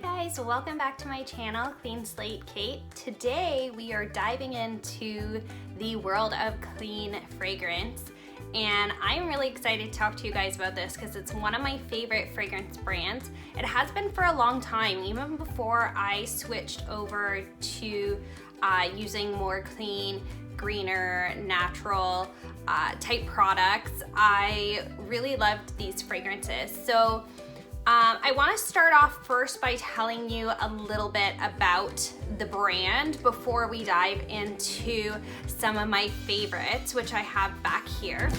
guys, welcome back to my channel, Clean Slate Kate. Today we are diving into the world of clean fragrance, and I'm really excited to talk to you guys about this because it's one of my favorite fragrance brands. It has been for a long time, even before I switched over to using more clean, greener, natural type products. I really loved these fragrances. So I want to start off first by telling you a little bit about the brand before we dive into some of my favorites, which I have back here.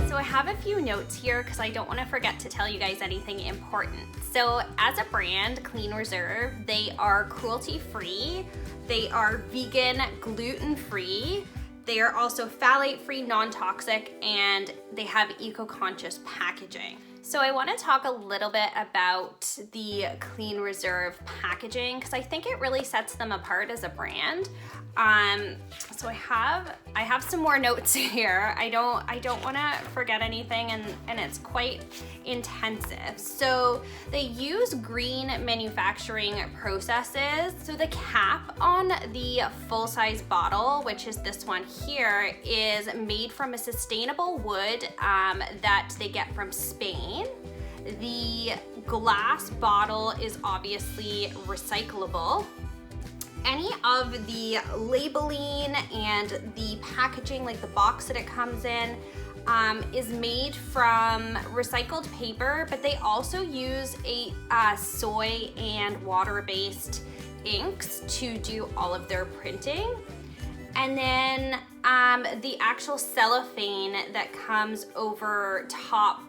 So I have a few notes here because I don't want to forget to tell you guys anything important. So as a brand, Clean Reserve, they are cruelty-free, they are vegan, gluten-free, they are also phthalate-free, non-toxic, and they have eco-conscious packaging. So I want to talk a little bit about the Clean Reserve packaging because I think it really sets them apart as a brand. So I have some more notes here. I don't want to forget anything, and it's quite intensive. So they use green manufacturing processes. So the cap on the full-size bottle, which is this one here, is made from a sustainable wood that they get from Spain. The glass bottle is obviously recyclable. Any of the labeling and the packaging, like the box that it comes in, is made from recycled paper, but they also use a soy and water-based inks to do all of their printing. And then the actual cellophane that comes over top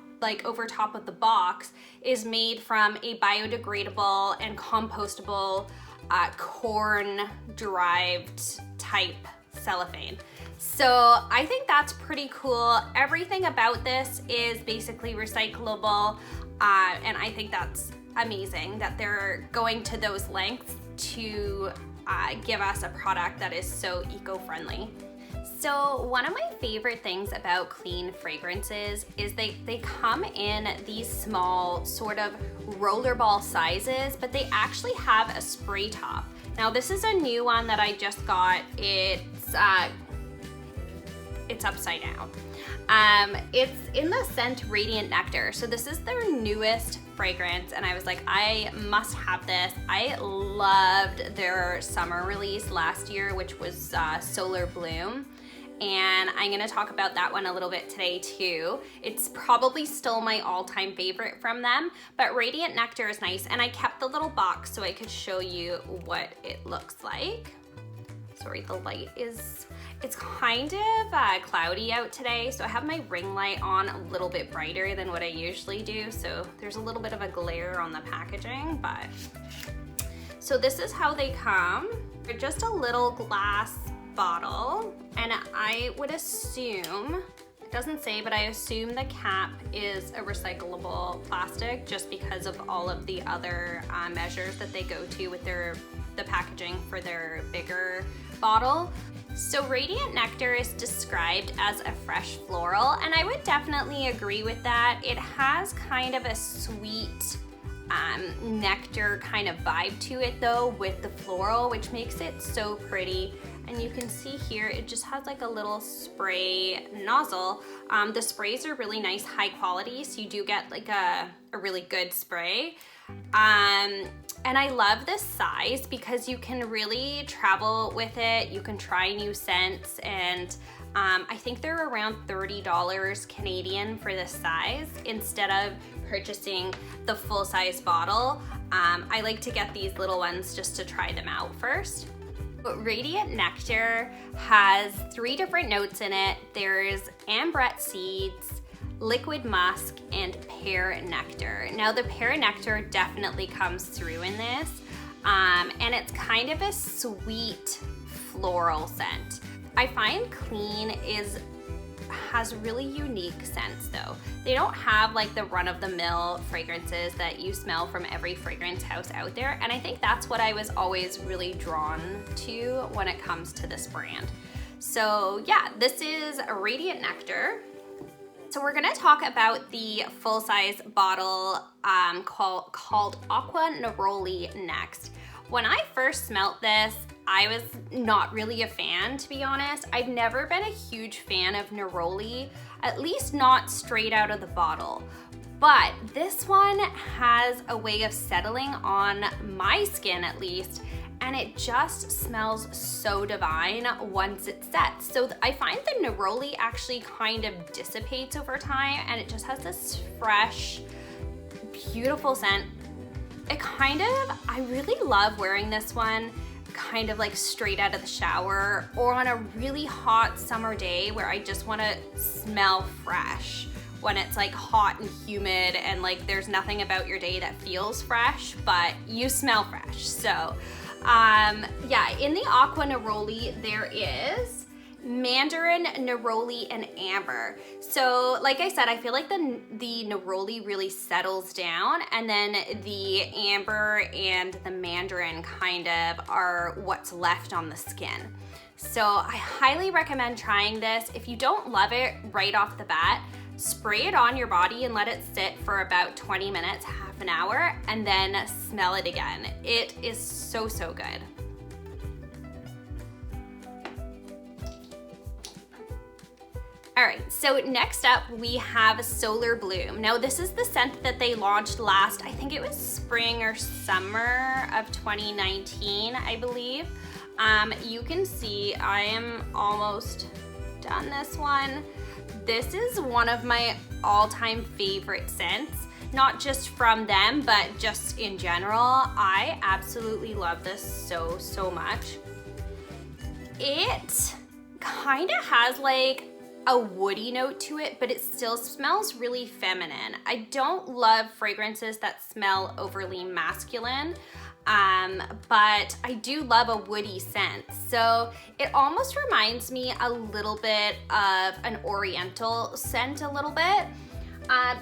of the box is made from a biodegradable and compostable corn-derived type cellophane. So I think that's pretty cool. Everything about this is basically recyclable, and I think that's amazing that they're going to those lengths to give us a product that is so eco-friendly. So one of my favorite things about clean fragrances is they come in these small sort of rollerball sizes, but they actually have a spray top. Now this is a new one that I just got. It's upside down. It's in the scent Radiant Nectar. So this is their newest fragrance, and I was like, I must have this. I loved their summer release last year, which was Solar Bloom. And I'm gonna talk about that one a little bit today too. It's probably still my all-time favorite from them, but Radiant Nectar is nice, and I kept the little box so I could show you what it looks like. Sorry, the light is, it's kind of cloudy out today, so I have my ring light on a little bit brighter than what I usually do, so there's a little bit of a glare on the packaging, but. So this is how they come. They're just a little glass bottle, and I would assume, it doesn't say, but I assume the cap is a recyclable plastic just because of all of the other measures that they go to with the packaging for their bigger bottle. So Radiant Nectar is described as a fresh floral, and I would definitely agree with that. It has kind of a sweet nectar kind of vibe to it though, with the floral, which makes it so pretty. And you can see here, it just has like a little spray nozzle. The sprays are really nice, high quality, so you do get like a really good spray. And I love this size because you can really travel with it. You can try new scents, and I think they're around $30 Canadian for this size instead of purchasing the full-size bottle. I like to get these little ones just to try them out first. But Radiant Nectar has 3 different notes in it. There's ambrette seeds, liquid musk, and pear nectar. Now the pear nectar definitely comes through in this, and it's kind of a sweet floral scent. I find Clean has really unique scents though. They don't have like the run-of-the-mill fragrances that you smell from every fragrance house out there, and I think that's what I was always really drawn to when it comes to this brand. So yeah, this is a Radiant Nectar. So we're gonna talk about the full-size bottle called Aqua Neroli next. When I first smelt this, I was not really a fan, to be honest. I've never been a huge fan of Neroli, at least not straight out of the bottle. But this one has a way of settling on my skin at least, and it just smells so divine once it sets. So I find the Neroli actually kind of dissipates over time, and it just has this fresh, beautiful scent. I really love wearing this one kind of like straight out of the shower or on a really hot summer day where I just wanna smell fresh. When it's like hot and humid and like there's nothing about your day that feels fresh, but you smell fresh. So yeah, in the Aqua Neroli there is Mandarin, Neroli, and Amber. So like I said, I feel like the Neroli really settles down, and then the Amber and the Mandarin kind of are what's left on the skin. So I highly recommend trying this. If you don't love it right off the bat, spray it on your body and let it sit for about 20 minutes, half an hour, and then smell it again. It is so, so good. All right, so next up we have Solar Bloom. Now this is the scent that they launched last, I think it was spring or summer of 2019, I believe. You can see I am almost done this one. This is one of my all-time favorite scents, not just from them, but just in general. I absolutely love this so, so much. It kind of has like a woody note to it, but it still smells really feminine. I don't love fragrances that smell overly masculine, but I do love a woody scent. So it almost reminds me a little bit of an oriental scent a little bit.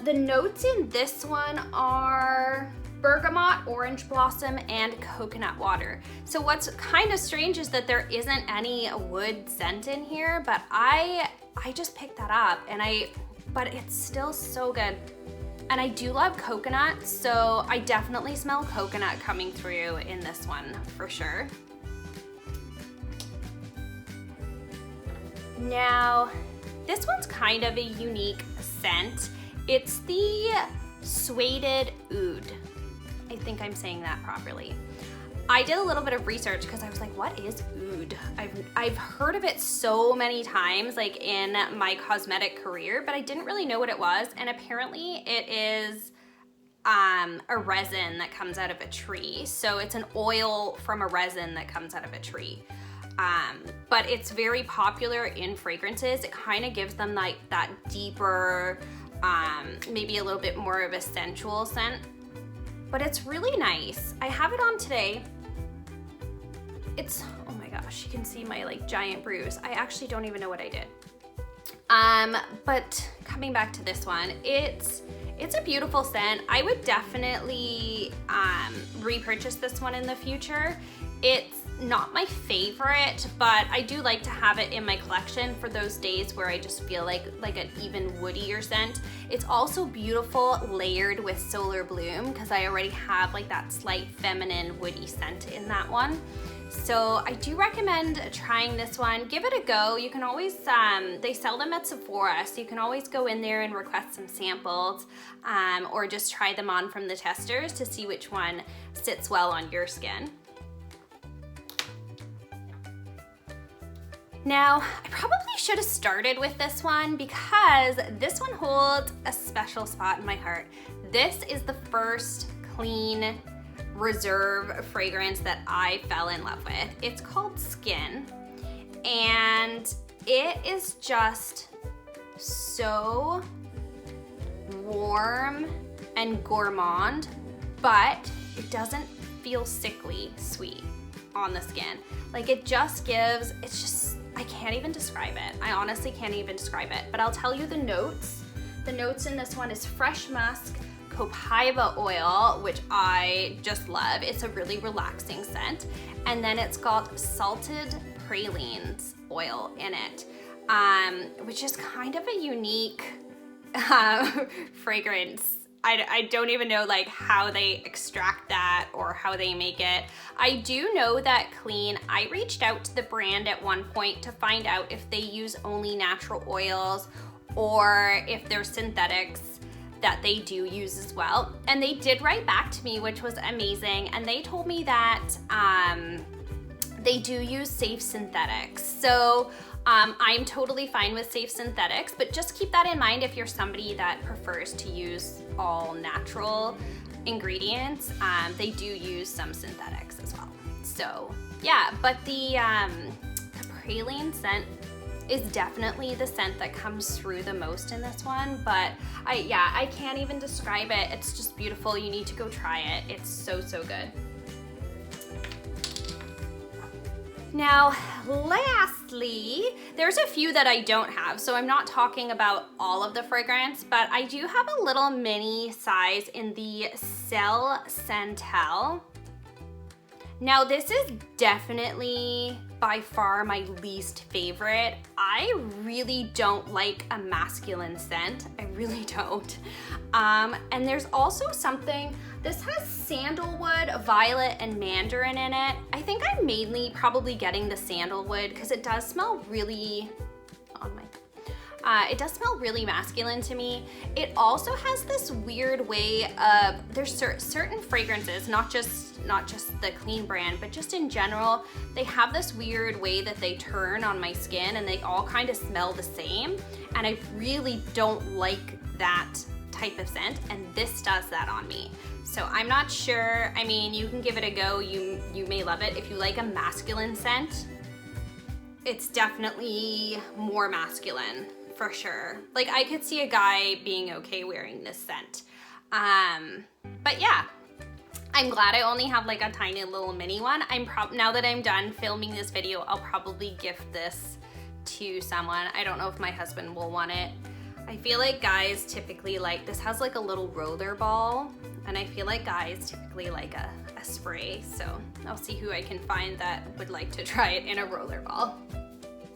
The notes in this one are bergamot, orange blossom, and coconut water. So what's kind of strange is that there isn't any wood scent in here, but I just picked that up, but it's still so good. And I do love coconut, so I definitely smell coconut coming through in this one for sure. Now, this one's kind of a unique scent. It's the Sueded Oud. I think I'm saying that properly. I did a little bit of research because I was like, what is oud? I've heard of it so many times, like in my cosmetic career, but I didn't really know what it was. And apparently it is a resin that comes out of a tree. So it's an oil from a resin that comes out of a tree. But it's very popular in fragrances. It kind of gives them like that deeper, maybe a little bit more of a sensual scent. But it's really nice. I have it on today. It's, oh my gosh, you can see my like giant bruise. I actually don't even know what I did. But coming back to this one, it's a beautiful scent. I would definitely repurchase this one in the future. It's not my favorite, but I do like to have it in my collection for those days where I just feel like an even woodier scent. It's also beautiful layered with Solar Bloom because I already have like that slight feminine woody scent in that one. So I do recommend trying this one. Give it a go. You can always, they sell them at Sephora, so you can always go in there and request some samples or just try them on from the testers to see which one sits well on your skin. Now, I probably should have started with this one because this one holds a special spot in my heart. This is the first clean reserve fragrance that I fell in love with. It's called Skin, and it is just so warm and gourmand, but it doesn't feel sickly sweet on the skin. Like it just gives, it's just, I can't even describe it. I honestly can't even describe it, but I'll tell you the notes. The notes in this one is fresh musk, copaiba oil, which I just love. It's a really relaxing scent. And then it's got salted pralines oil in it, which is kind of a unique fragrance. I don't even know like how they extract that or how they make it. I do know that Clean, I reached out to the brand at one point to find out if they use only natural oils or if there's synthetics that they do use as well. And they did write back to me, which was amazing. And they told me that they do use safe synthetics. So I'm totally fine with safe synthetics, but just keep that in mind if you're somebody that prefers to use all natural ingredients. They do use some synthetics as well. So yeah, but the praline scent is definitely the scent that comes through the most in this one, but I can't even describe it. It's just beautiful. You need to go try it. It's so, so good. Now, lastly, there's a few that I don't have, so I'm not talking about all of the fragrance, but I do have a little mini size in the Cell Santal. Now, this is definitely by far my least favorite. I really don't like a masculine scent. I really don't. And there's also something, this has sandalwood, violet, and mandarin in it. I think I'm mainly probably getting the sandalwood because it does smell really, it does smell really masculine to me. It also has this weird way of, there's certain fragrances, not just the Clean brand, but just in general, they have this weird way that they turn on my skin and they all kind of smell the same. And I really don't like that type of scent, and this does that on me. So I'm not sure. I mean, you can give it a go. You may love it. If you like a masculine scent, it's definitely more masculine for sure. Like I could see a guy being okay wearing this scent. But yeah, I'm glad I only have like a tiny little mini one. Now that I'm done filming this video, I'll probably gift this to someone. I don't know if my husband will want it. I feel like guys typically like, this has like a little roller ball, and I feel like guys typically like a spray, so I'll see who I can find that would like to try it in a roller ball.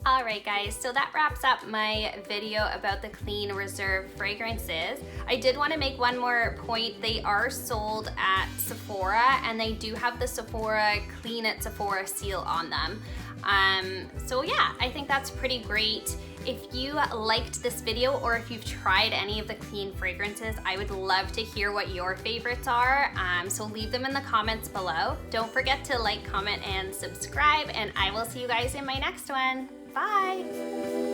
Alright guys, so that wraps up my video about the Clean Reserve fragrances. I did want to make one more point. They are sold at Sephora, and they do have the Sephora Clean at Sephora seal on them. So yeah, I think that's pretty great. If you liked this video, or if you've tried any of the Clean fragrances, I would love to hear what your favorites are. So leave them in the comments below. Don't forget to like, comment, and subscribe, and I will see you guys in my next one. Bye!